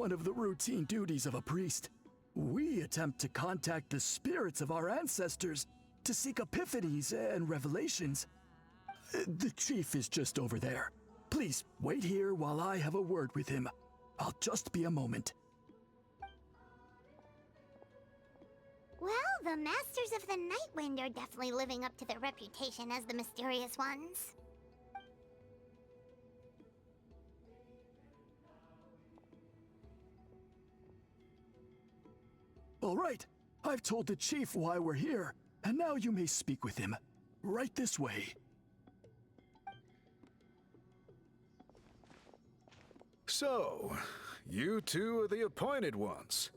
one of the routine duties of a priest. We attempt to contact the spirits of our ancestors to seek epiphanies and revelations. The chief is just over there. Please wait here while I have a word with him. I'll just be a moment. Well, the Masters of the Nightwind are definitely living up to their reputation as the mysterious ones. All right, I've told the chief why we're here, and now you may speak with him. Right this way. So, you two are the appointed ones.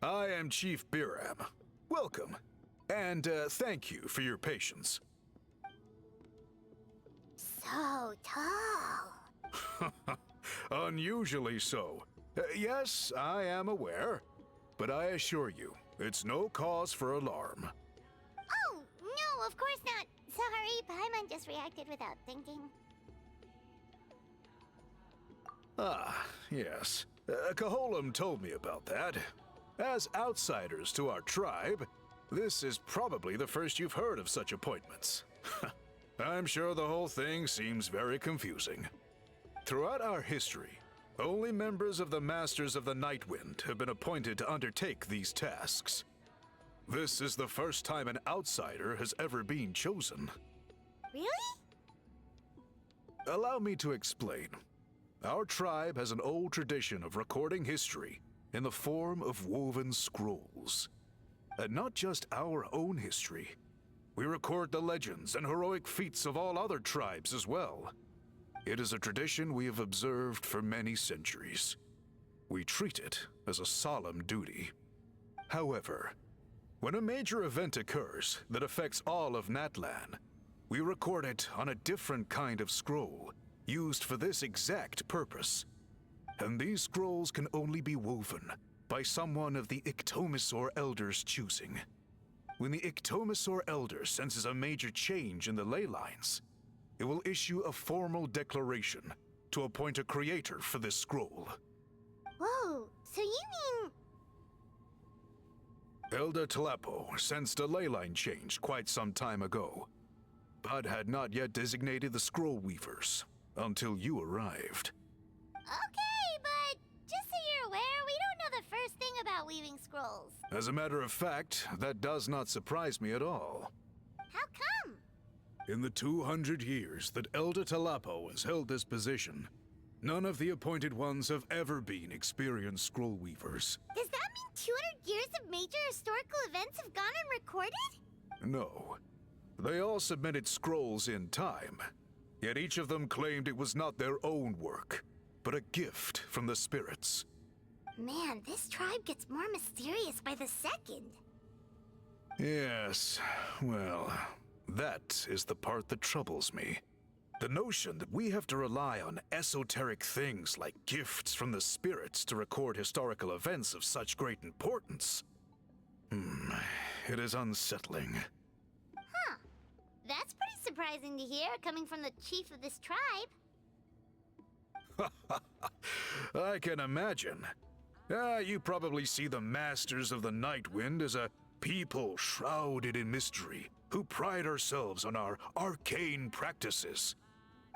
I am Chief Biram. Welcome, and thank you for your patience. So tall. Unusually so. Yes, I am aware, but I assure you, it's no cause for alarm. Oh, no, of course not. Sorry, Paimon just reacted without thinking. Ah, yes. Kaholam told me about that. As outsiders to our tribe, this is probably the first you've heard of such appointments. I'm sure the whole thing seems very confusing. Throughout our history, only members of the Masters of the Nightwind have been appointed to undertake these tasks. This is the first time an outsider has ever been chosen. Really? Allow me to explain. Our tribe has an old tradition of recording history in the form of woven scrolls. And not just our own history. We record the legends and heroic feats of all other tribes as well. It is a tradition we have observed for many centuries. We treat it as a solemn duty. However, when a major event occurs that affects all of Natlan, we record it on a different kind of scroll, used for this exact purpose. And these scrolls can only be woven by someone of the Iktomisor Elders' choosing. When the Iktomisor Elder senses a major change in the ley lines, it will issue a formal declaration to appoint a creator for this scroll. Whoa, so you mean... Elder Talapo sensed a ley line change quite some time ago, but had not yet designated the scroll weavers until you arrived. Okay, but just so you're aware, we don't know the first thing about weaving scrolls. As a matter of fact, that does not surprise me at all. How come? In the 200 years that Elder Talapo has held this position, none of the appointed ones have ever been experienced scroll weavers. Does that mean 200 years of major historical events have gone unrecorded? No. They all submitted scrolls in time, yet each of them claimed it was not their own work, but a gift from the spirits. Man, this tribe gets more mysterious by the second. Yes, well, that is the part that troubles me. The notion that we have to rely on esoteric things like gifts from the spirits to record historical events of such great importance. It is unsettling. Huh. That's pretty surprising to hear, coming from the chief of this tribe. I can imagine. You probably see the Masters of the Nightwind as a people shrouded in mystery, who pride ourselves on our arcane practices.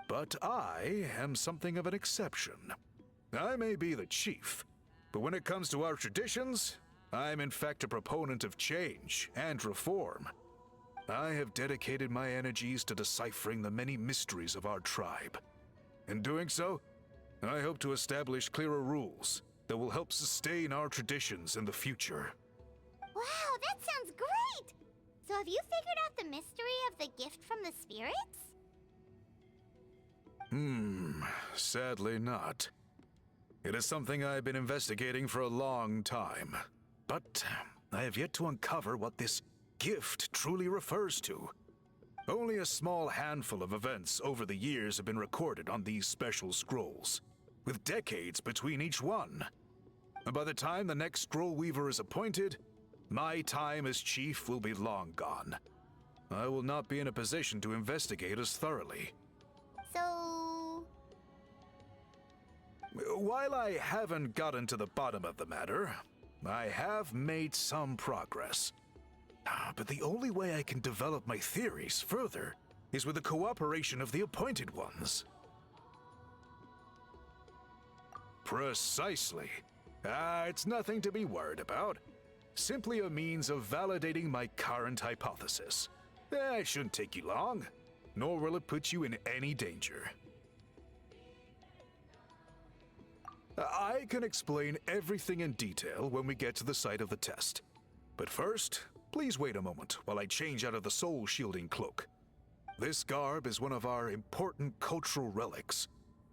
But I am something of an exception. I may be the chief, but when it comes to our traditions, I'm in fact a proponent of change and reform. I have dedicated my energies to deciphering the many mysteries of our tribe. In doing so, I hope to establish clearer rules that will help sustain our traditions in the future. Wow, that sounds great! So have you figured out the mystery of the gift from the spirits? Sadly not. It is something I've been investigating for a long time, but I have yet to uncover what this gift truly refers to. Only a small handful of events over the years have been recorded on these special scrolls, with decades between each one. By the time the next scroll weaver is appointed, my time as chief will be long gone. I will not be in a position to investigate as thoroughly. So... While I haven't gotten to the bottom of the matter, I have made some progress. But the only way I can develop my theories further is with the cooperation of the Appointed Ones. Precisely. It's nothing to be worried about. Simply a means of validating my current hypothesis. It shouldn't take you long, nor will it put you in any danger. I can explain everything in detail when we get to the site of the test. But first, please wait a moment while I change out of the soul-shielding cloak. This garb is one of our important cultural relics,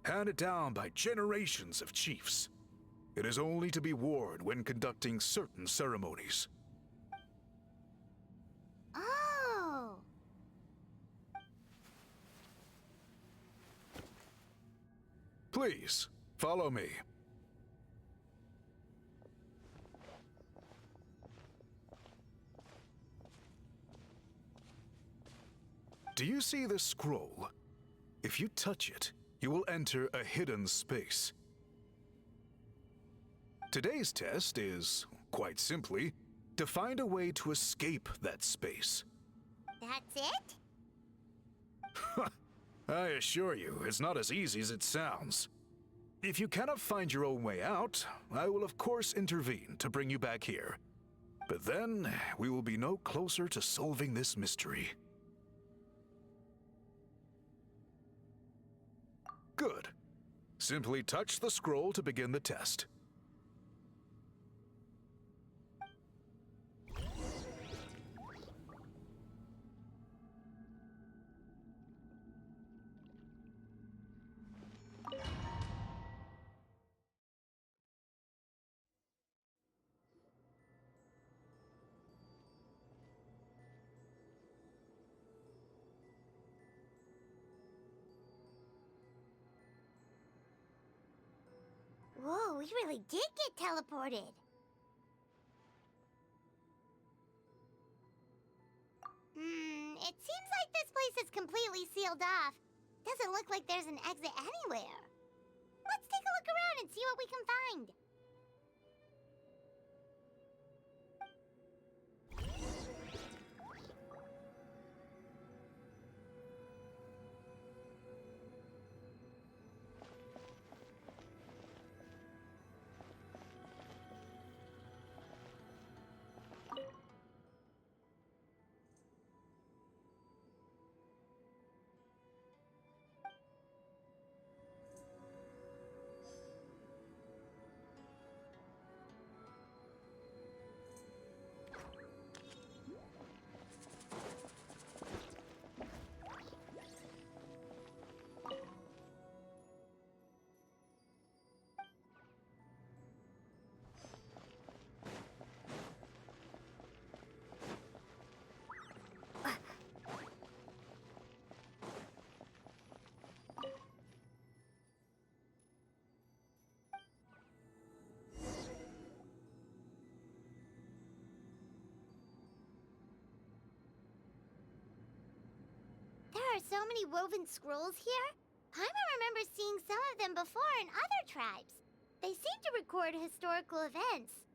handed down by generations of chiefs. It is only to be worn when conducting certain ceremonies. Oh! Please, follow me. Do you see this scroll? If you touch it, you will enter a hidden space. Today's test is, quite simply, to find a way to escape that space. That's it? I assure you, it's not as easy as it sounds. If you cannot find your own way out, I will of course intervene to bring you back here. But then, we will be no closer to solving this mystery. Good. Simply touch the scroll to begin the test. Whoa, we really did get teleported. It seems like this place is completely sealed off. Doesn't look like there's an exit anywhere. Let's take a look around and see what we can find. There are so many woven scrolls here. Paimon remembers seeing some of them before in other tribes. They seem to record historical events.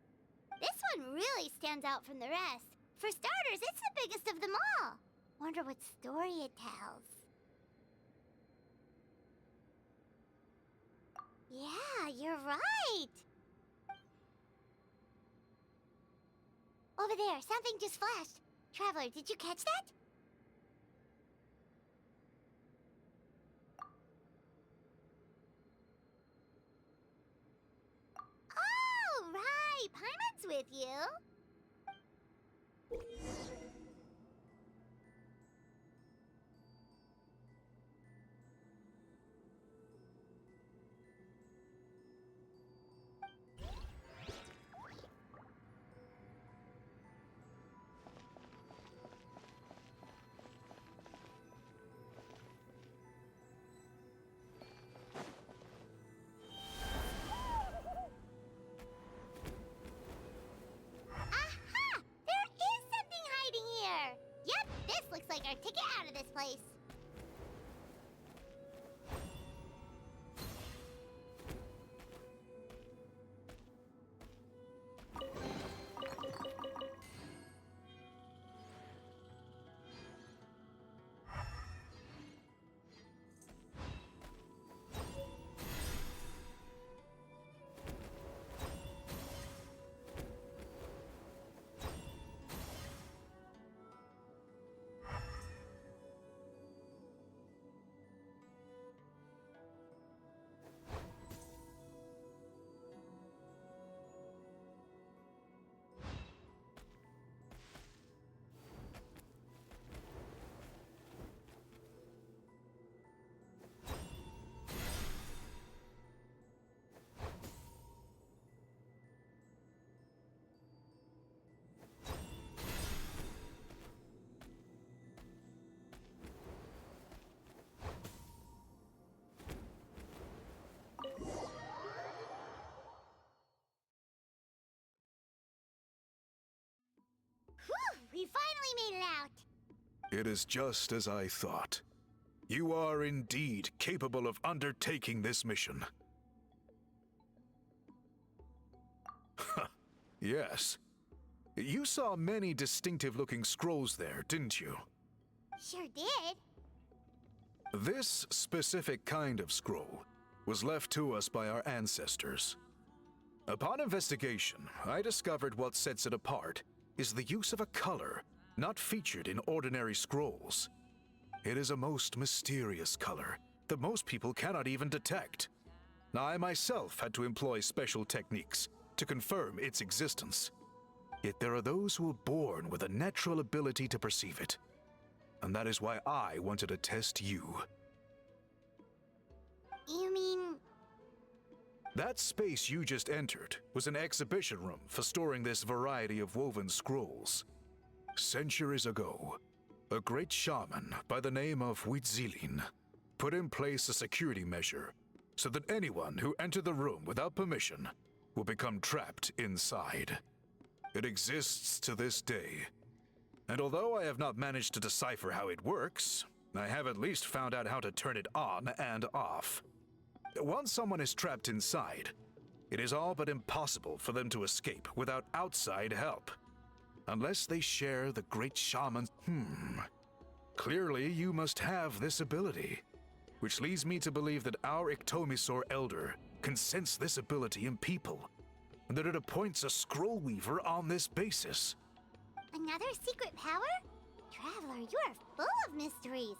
This one really stands out from the rest. For starters, it's the biggest of them all. Wonder what story it tells. Yeah, you're right. Over there, something just flashed. Traveler, did you catch that? Oh, right. Paimon's with you. Looks like our ticket out of this place. made it out. It is just as I thought. You are indeed capable of undertaking this mission. Yes. You saw many distinctive-looking scrolls there, didn't you? Sure did. This specific kind of scroll was left to us by our ancestors. Upon investigation, I discovered what sets it apart is the use of a color not featured in ordinary scrolls. It is a most mysterious color that most people cannot even detect. I myself had to employ special techniques to confirm its existence. Yet there are those who are born with a natural ability to perceive it. And that is why I wanted to test you. You mean... That space you just entered was an exhibition room for storing this variety of woven scrolls. Centuries ago, a great shaman by the name of Huitzilin put in place a security measure so that anyone who entered the room without permission will become trapped inside. It exists to this day, and although I have not managed to decipher how it works, I have at least found out how to turn it on and off. Once someone is trapped inside, it is all but impossible for them to escape without outside help. Unless they share the great shaman's... Clearly, you must have this ability, which leads me to believe that our Iktomisor Elder can sense this ability in people, and that it appoints a scroll weaver on this basis. Another secret power? Traveler, you are full of mysteries.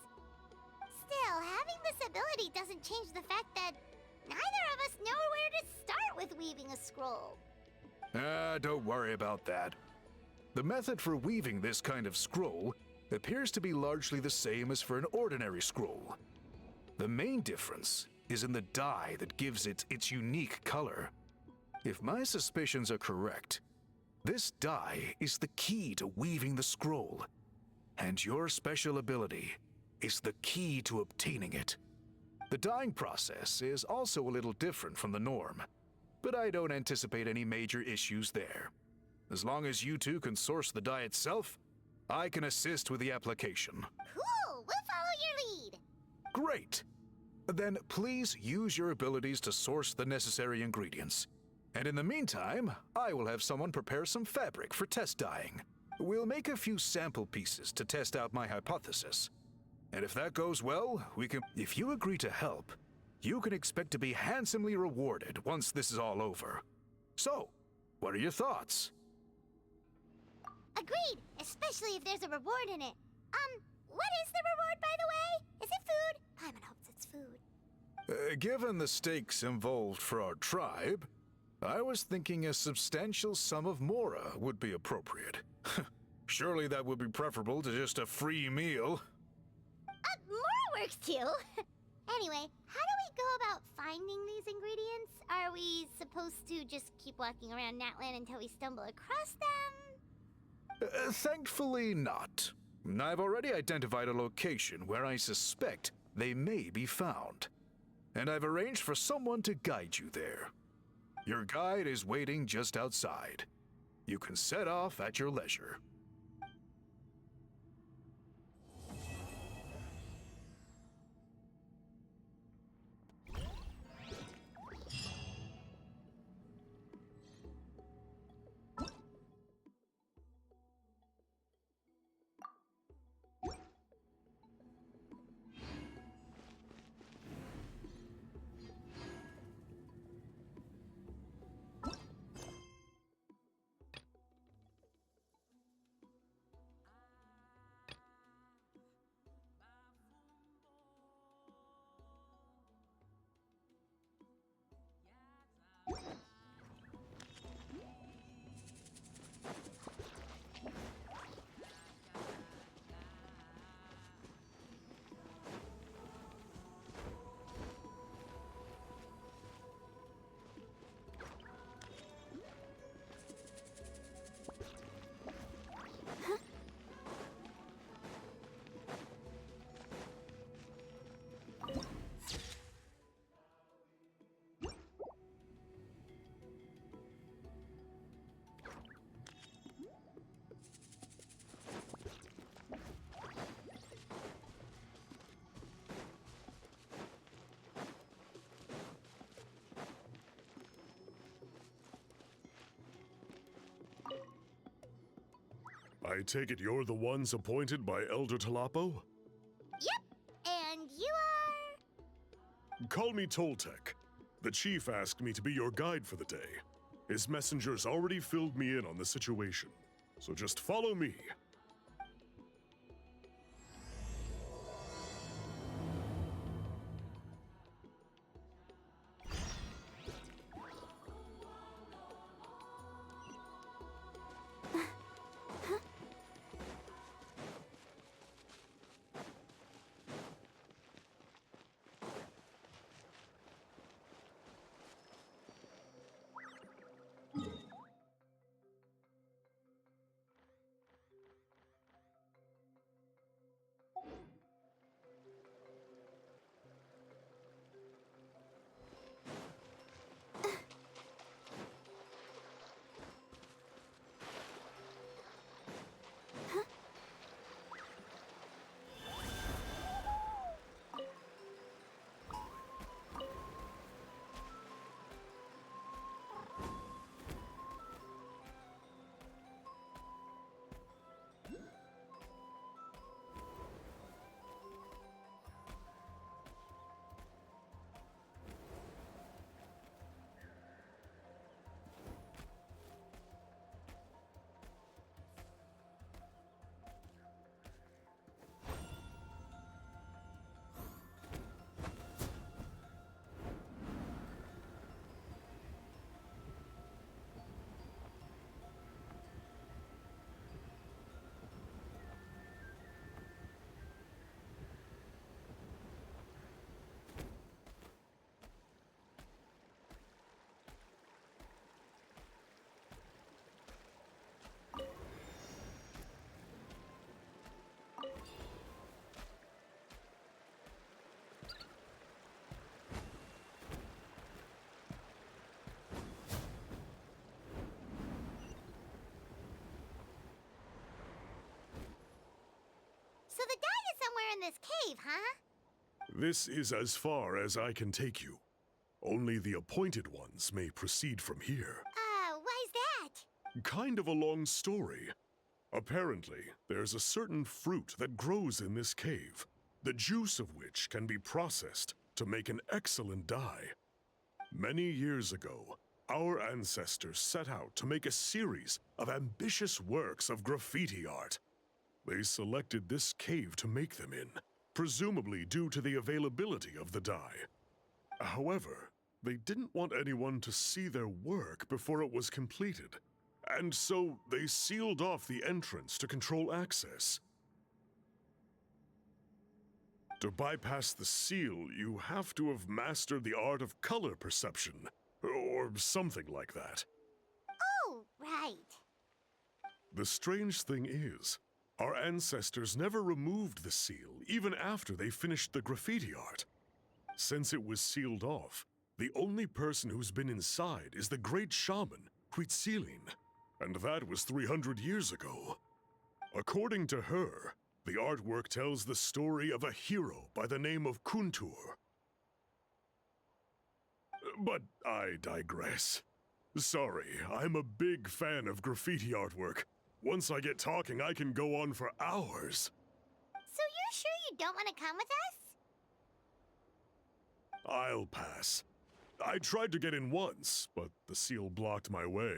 Still, having this ability doesn't change the fact that neither of us know where to start with weaving a scroll. Don't worry about that. The method for weaving this kind of scroll appears to be largely the same as for an ordinary scroll. The main difference is in the dye that gives it its unique color. If my suspicions are correct, this dye is the key to weaving the scroll, and your special ability is the key to obtaining it. The dyeing process is also a little different from the norm, but I don't anticipate any major issues there. As long as you two can source the dye itself, I can assist with the application. Cool! We'll follow your lead! Great! Then please use your abilities to source the necessary ingredients. And in the meantime, I will have someone prepare some fabric for test dyeing. We'll make a few sample pieces to test out my hypothesis. And if that goes well, if you agree to help, you can expect to be handsomely rewarded once this is all over. So, what are your thoughts? Agreed, especially if there's a reward in it. What is the reward, by the way? Is it food? Paimon hopes it's food. Given the stakes involved for our tribe, I was thinking a substantial sum of mora would be appropriate. Surely that would be preferable to just a free meal. More works too. Anyway, how do we go about finding these ingredients? Are we supposed to just keep walking around Natlan until we stumble across them? Thankfully not. I've already identified a location where I suspect they may be found. And I've arranged for someone to guide you there. Your guide is waiting just outside. You can set off at your leisure. I take it you're the ones appointed by Elder Talapo? Yep, and you are... Call me Toltec. The chief asked me to be your guide for the day. His messengers already filled me in on the situation, so just follow me. So the guy is somewhere in this cave, huh? This is as far as I can take you. Only the appointed ones may proceed from here. Why's that? Kind of a long story. Apparently, there's a certain fruit that grows in this cave, the juice of which can be processed to make an excellent dye. Many years ago, our ancestors set out to make a series of ambitious works of graffiti art. They selected this cave to make them in, presumably due to the availability of the dye. However, they didn't want anyone to see their work before it was completed, and so they sealed off the entrance to control access. To bypass the seal, you have to have mastered the art of color perception, or something like that. Oh, right. The strange thing is, our ancestors never removed the seal, even after they finished the graffiti art. Since it was sealed off, the only person who's been inside is the great shaman, Huitzilin, and that was 300 years ago. According to her, the artwork tells the story of a hero by the name of Kuntur. But I digress. Sorry, I'm a big fan of graffiti artwork. Once I get talking, I can go on for hours. So you're sure you don't want to come with us? I'll pass. I tried to get in once, but the seal blocked my way.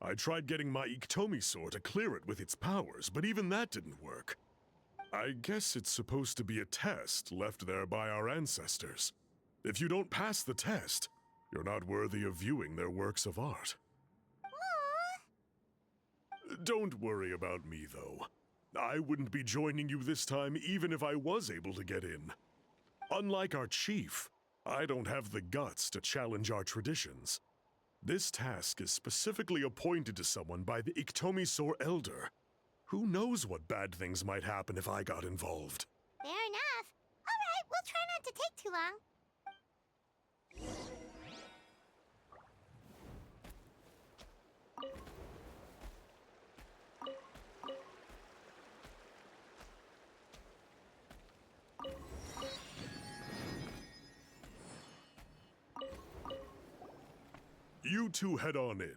I tried getting my Iktomi-sor to clear it with its powers, but even that didn't work. I guess it's supposed to be a test left there by our ancestors. If you don't pass the test, you're not worthy of viewing their works of art. Don't worry about me, though. I wouldn't be joining you this time even if I was able to get in. Unlike our chief, I don't have the guts to challenge our traditions. This task is specifically appointed to someone by the Iktomi-sor Elder. Who knows what bad things might happen if I got involved? Fair enough. All right, we'll try not to take too long. You two head on in.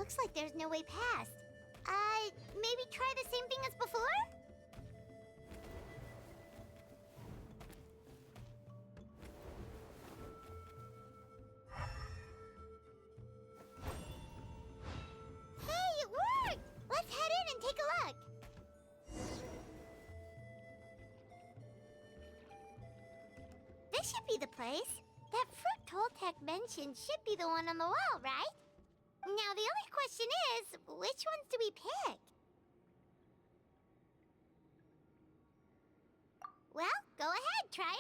Looks like there's no way past. Maybe try the same thing as before? Hey, it worked! Let's head in and take a look. This should be the place. That fruit Toltec mentioned should be the one on the wall, right? Now the only question is, which ones do we pick? Well, go ahead, try it.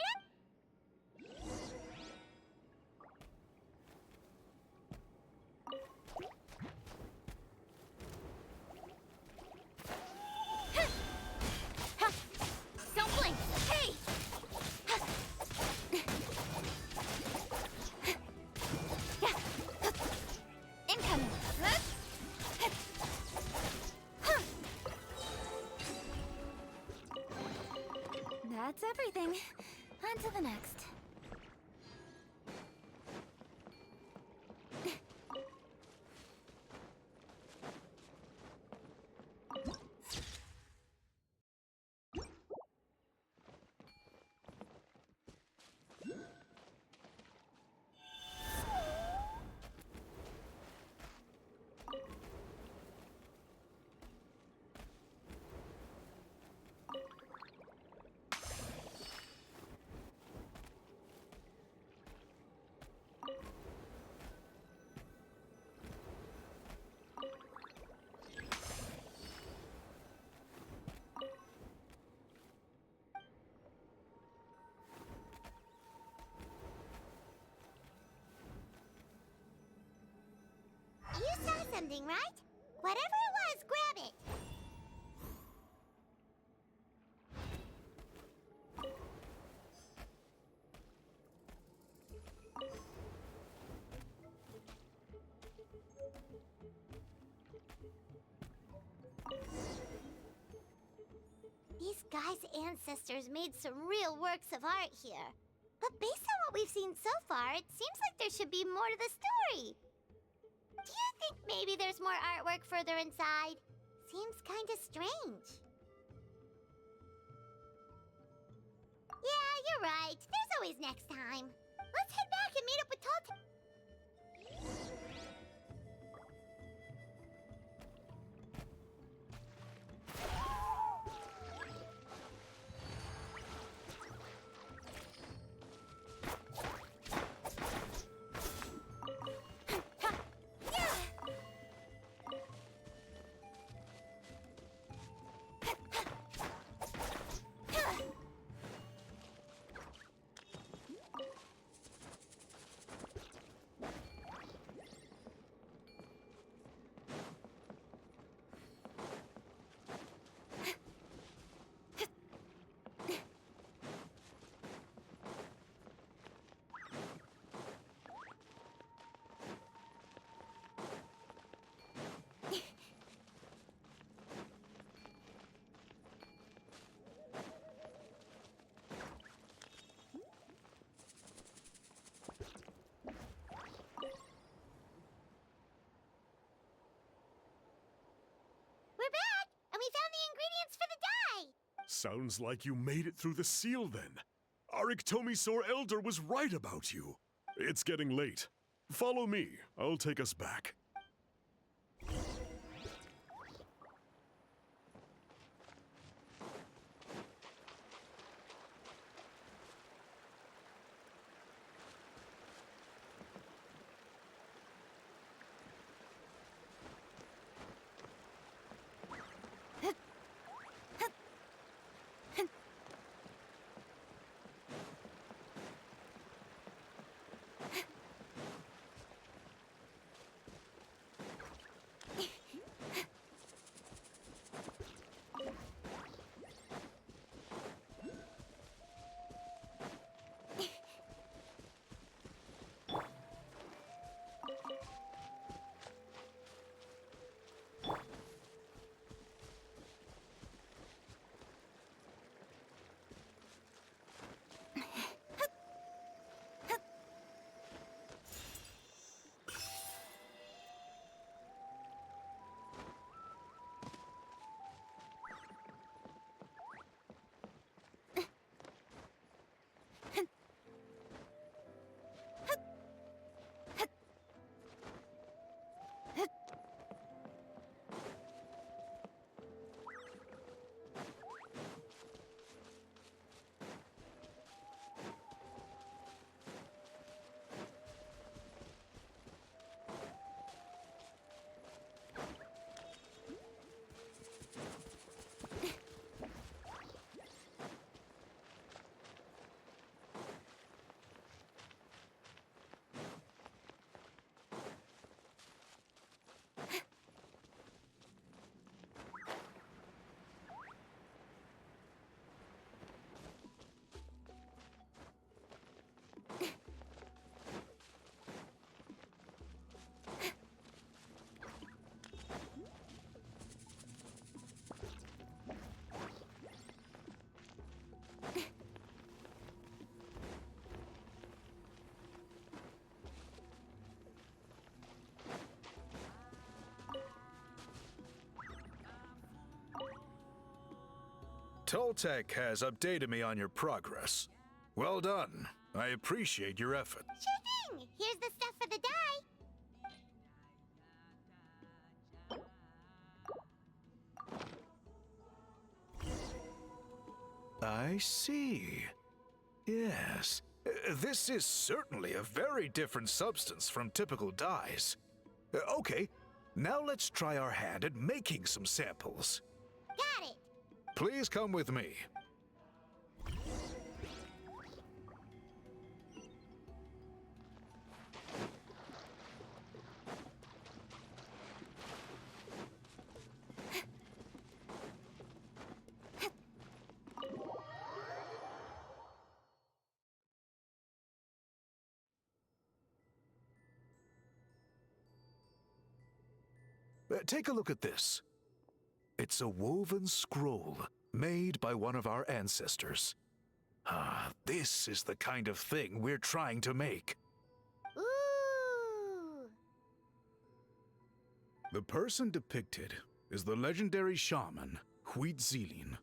Don't blink! Hey! Incoming! That's everything. On to the next. You saw something, right? Whatever it was, grab it. These guys' ancestors made some real works of art here. But based on what we've seen so far, it seems like there should be more to the story. Do you think maybe there's more artwork further inside? Seems kind of strange. Yeah, you're right. There's always next time. Let's head back and meet up with Toltec. We're back, and we found the ingredients for the dye. Sounds like you made it through the seal then. Our Iktomisaur Elder was right about you. It's getting late. Follow me. I'll take us back. Toltec has updated me on your progress. Well done. I appreciate your effort. Sure thing. Here's the stuff for the dye. I see. Yes. This is certainly a very different substance from typical dyes. Okay, now let's try our hand at making some samples. Got it. Please come with me. Take a look at this. It's a woven scroll made by one of our ancestors. This is the kind of thing we're trying to make. Ooh. The person depicted is the legendary shaman, Huitzilin.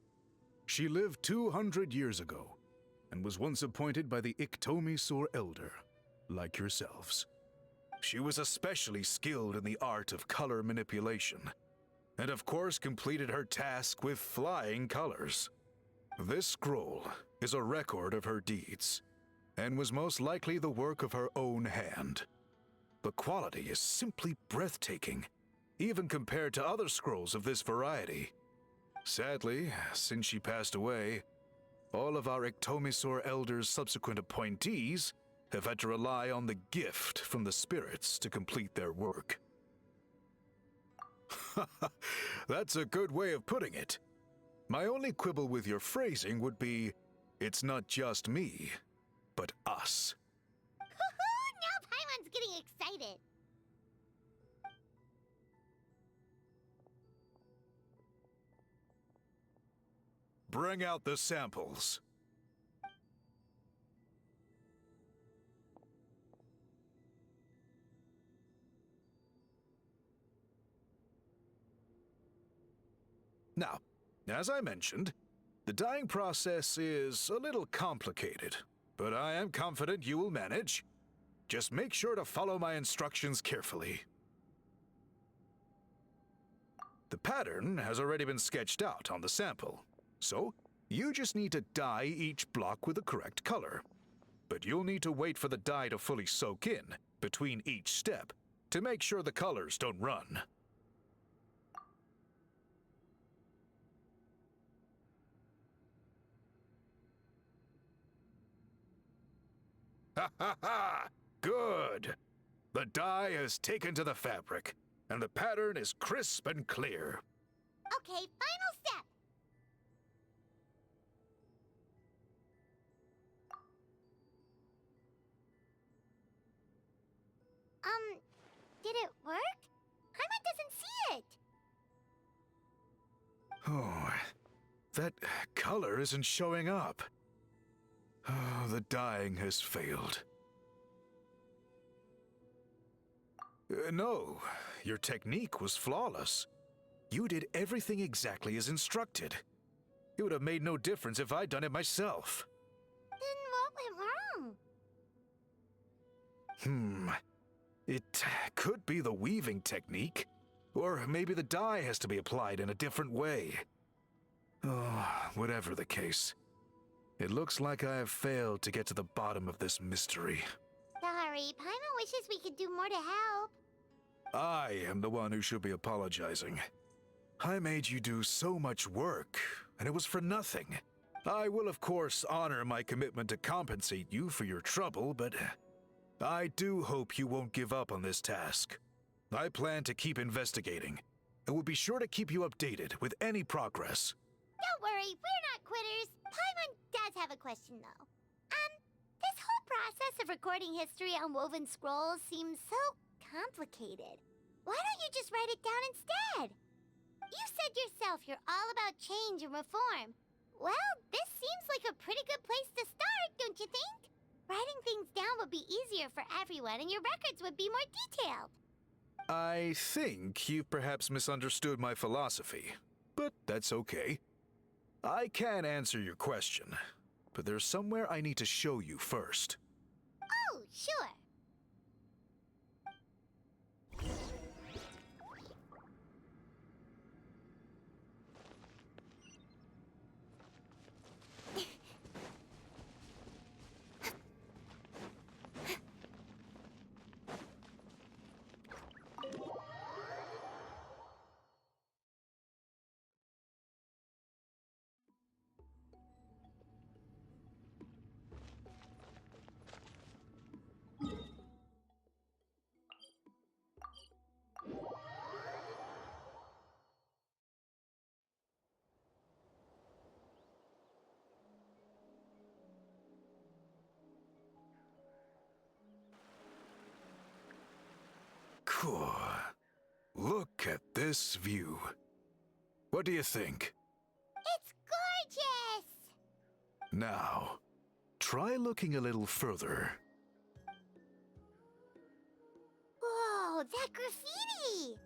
She lived 200 years ago and was once appointed by the Iktomisor Elder, like yourselves. She was especially skilled in the art of color manipulation, and of course completed her task with flying colors. This scroll is a record of her deeds, and was most likely the work of her own hand. The quality is simply breathtaking, even compared to other scrolls of this variety. Sadly, since she passed away, all of our Iktomisor Elder's subsequent appointees have had to rely on the gift from the spirits to complete their work. That's a good way of putting it. My only quibble with your phrasing would be, it's not just me, but us. Now Paimon's getting excited. Bring out the samples. Now, as I mentioned, the dyeing process is a little complicated, but I am confident you will manage. Just make sure to follow my instructions carefully. The pattern has already been sketched out on the sample, so you just need to dye each block with the correct color. But you'll need to wait for the dye to fully soak in between each step to make sure the colors don't run. Ha ha ha! Good! The dye has taken to the fabric, and the pattern is crisp and clear. Okay, final step. Did it work? Paimon doesn't see it. Oh, that color isn't showing up. Oh, the dyeing has failed. No, your technique was flawless. You did everything exactly as instructed. It would have made no difference if I'd done it myself. Then what went wrong? It could be the weaving technique, or maybe the dye has to be applied in a different way. Oh, whatever the case. It looks like I have failed to get to the bottom of this mystery. Sorry, Paimon wishes we could do more to help. I am the one who should be apologizing. I made you do so much work, and it was for nothing. I will, of course, honor my commitment to compensate you for your trouble, but I do hope you won't give up on this task. I plan to keep investigating, and will be sure to keep you updated with any progress. Don't worry, we're not quitters. Paimon does have a question, though. This whole process of recording history on woven scrolls seems so complicated. Why don't you just write it down instead? You said yourself you're all about change and reform. Well, this seems like a pretty good place to start, don't you think? Writing things down would be easier for everyone, and your records would be more detailed. I think you've perhaps misunderstood my philosophy, but that's okay. I can answer your question, but there's somewhere I need to show you first. Oh, sure. Cool. Look at this view. What do you think? It's gorgeous! Now, try looking a little further. Whoa, that graffiti!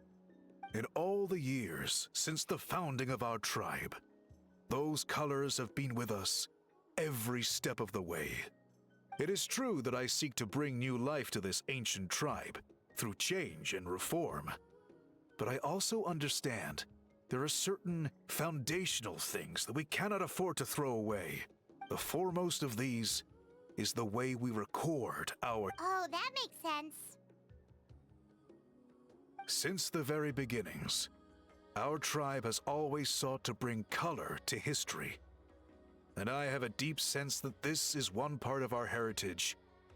In all the years since the founding of our tribe, those colors have been with us every step of the way. It is true that I seek to bring new life to this ancient tribe through change and reform. But I also understand there are certain foundational things that we cannot afford to throw away. The foremost of these is the way we record our... Oh, that makes sense. Since the very beginnings, our tribe has always sought to bring color to history. And I have a deep sense that this is one part of our heritage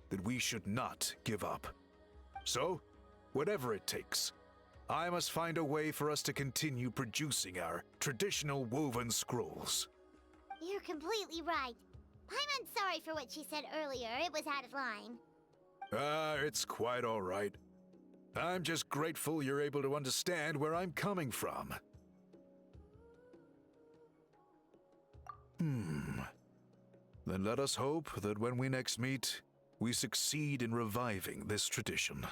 that we should not give up. So, whatever it takes, I must find a way for us to continue producing our traditional woven scrolls. You're completely right. I'm sorry for what she said earlier. It was out of line. It's quite all right. I'm just grateful you're able to understand where I'm coming from. Then let us hope that when we next meet, we succeed in reviving this tradition.